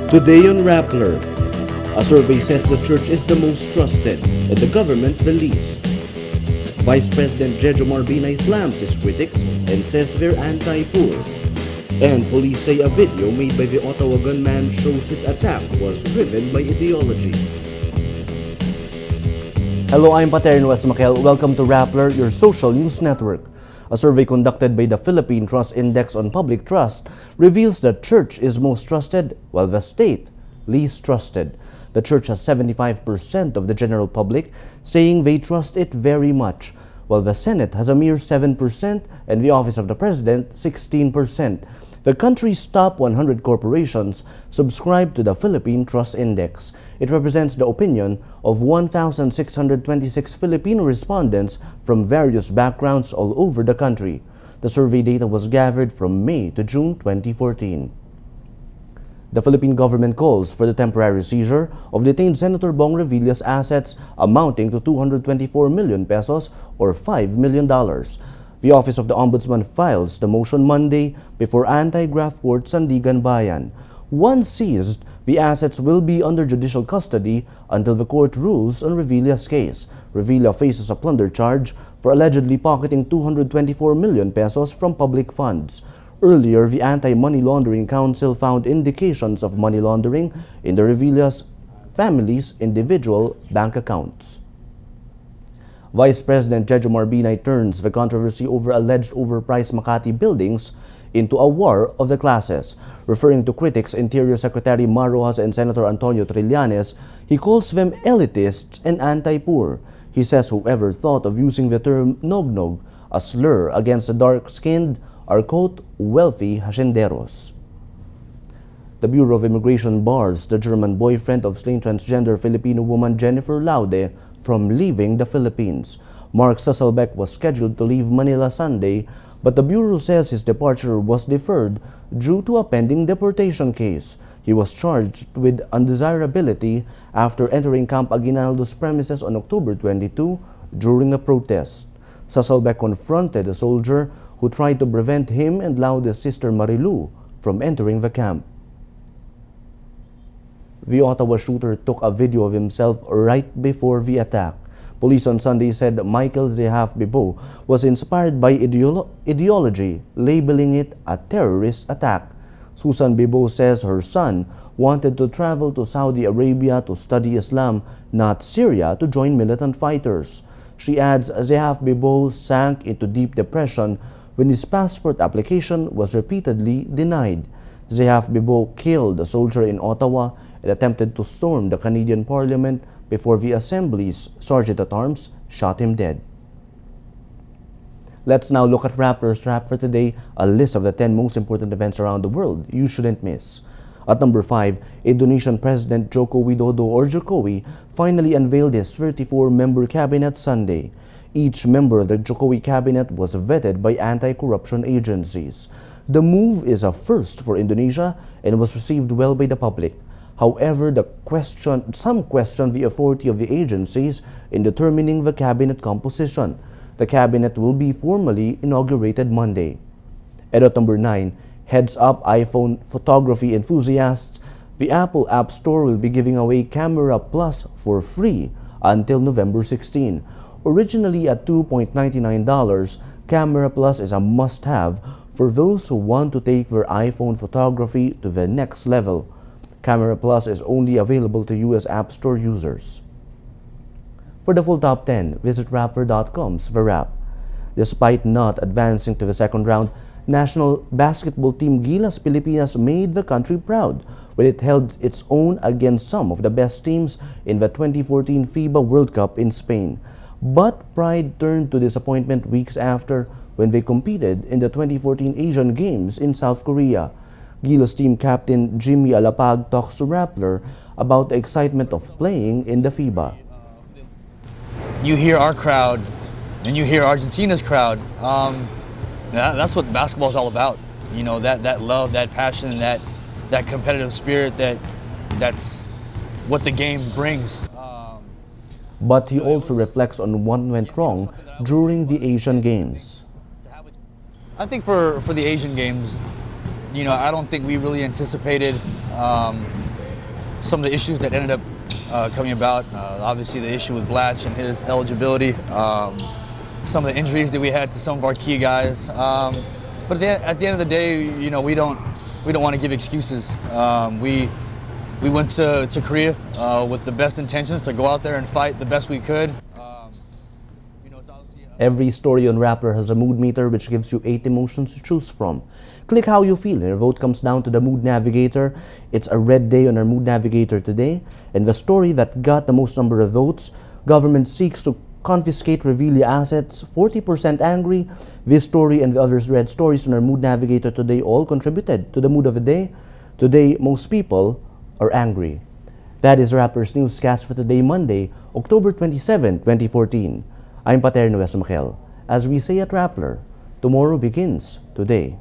Today on Rappler, a survey says the church is the most trusted and the government the least. Vice President Jejomar Binay slams his critics and says they're anti-poor. And police say a video made by the Ottawa gunman shows his attack was driven by ideology. Hello, I'm Paterin West Makel. Welcome to Rappler, your social news network. A survey conducted by the Philippine Trust Index on Public Trust reveals the church is most trusted, while the state least trusted. The church has 75% of the general public saying they trust it very much, while the Senate has a mere 7% and the Office of the President 16%. The country's top 100 corporations subscribe to the Philippine Trust Index. It represents the opinion of 1,626 Filipino respondents from various backgrounds all over the country. The survey data was gathered from May to June 2014. The Philippine government calls for the temporary seizure of detained Senator Bong Revilla's assets amounting to 224 million pesos or $5 million. The Office of the Ombudsman files the motion Monday before Anti-Graft Court Sandigan Bayan. Once seized, the assets will be under judicial custody until the court rules on Revilla's case. Revilla faces a plunder charge for allegedly pocketing 224 million pesos from public funds. Earlier, the Anti-Money Laundering Council found indications of money laundering in the Revilla's family's individual bank accounts. Vice President Jejomar Binay turns the controversy over alleged overpriced Makati buildings into a war of the classes. Referring to critics Interior Secretary Mar Rojas and Senator Antonio Trillanes, he calls them elitists and anti-poor. He says whoever thought of using the term nog-nog, a slur against the dark-skinned, are, quote, wealthy hacienderos. The Bureau of Immigration bars the German boyfriend of slain transgender Filipino woman Jennifer Laude from leaving the Philippines. Mark Susselbeck was scheduled to leave Manila Sunday, but the Bureau says his departure was deferred due to a pending deportation case. He was charged with undesirability after entering Camp Aguinaldo's premises on October 22 during a protest. Susselbeck confronted a soldier who tried to prevent him and Laude's sister Marilu from entering the camp. The Ottawa shooter took a video of himself right before the attack. Police on Sunday said Michael zehaf-bibeau was inspired by ideology, labeling it a terrorist attack. Susan Bibeau says her son wanted to travel to Saudi Arabia to study Islam, not Syria to join militant fighters. She adds zehaf-bibeau sank into deep depression when his passport application was repeatedly denied. Zehaf-bibeau killed a soldier in Ottawa and attempted to storm the Canadian Parliament before the Assembly's Sergeant-at-Arms shot him dead. Let's now look at Rappler's Rap for today, a list of the 10 most important events around the world you shouldn't miss. At number 5, Indonesian President Joko Widodo or Jokowi finally unveiled his 34-member cabinet Sunday. Each member of the Jokowi cabinet was vetted by anti-corruption agencies. The move is a first for Indonesia and was received well by the public. However, some question the authority of the agencies in determining the cabinet composition. The cabinet will be formally inaugurated Monday. And at number 9, heads up iPhone photography enthusiasts, the Apple App Store will be giving away Camera Plus for free until November 16. Originally at $2.99, Camera Plus is a must-have for those who want to take their iPhone photography to the next level. Camera Plus is only available to US App Store users. For the full top 10, visit Rappler.com/wrap. Despite not advancing to the second round, national basketball team Gilas Filipinas made the country proud when it held its own against some of the best teams in the 2014 FIBA World Cup in Spain. But pride turned to disappointment weeks after when they competed in the 2014 Asian Games in South Korea. Gilas team captain Jimmy ALAPAG talks to Rappler about the excitement of playing in the FIBA. You hear our crowd and you hear Argentina's crowd. That's what basketball is all about. You know, that love, that passion, that competitive spirit, that's what the game brings. But he also reflects on what went wrong during the Asian Games. I think for the Asian Games, you know, I don't think we really anticipated some of the issues that ended up coming about. Obviously, the issue with Blatch and his eligibility. Some of the injuries that we had to some of our key guys. But at the end of the day, you know, we don't want to give excuses. We went to Korea with the best intentions to go out there and fight the best we could. You know, it's obviously Every story on Rappler has a mood meter which gives you 8 emotions to choose from. Click how you feel and your vote comes down to the Mood Navigator. It's a red day on our Mood Navigator today. And the story that got the most number of votes, government seeks to confiscate Revilla assets, 40% angry. This story and the other red stories on our Mood Navigator today all contributed to the mood of the day. Today, most people are angry. That is Rappler's Newscast for today, Monday, October 27, 2014. I'm Paterno Esmaquel. As we say at Rappler, tomorrow begins today.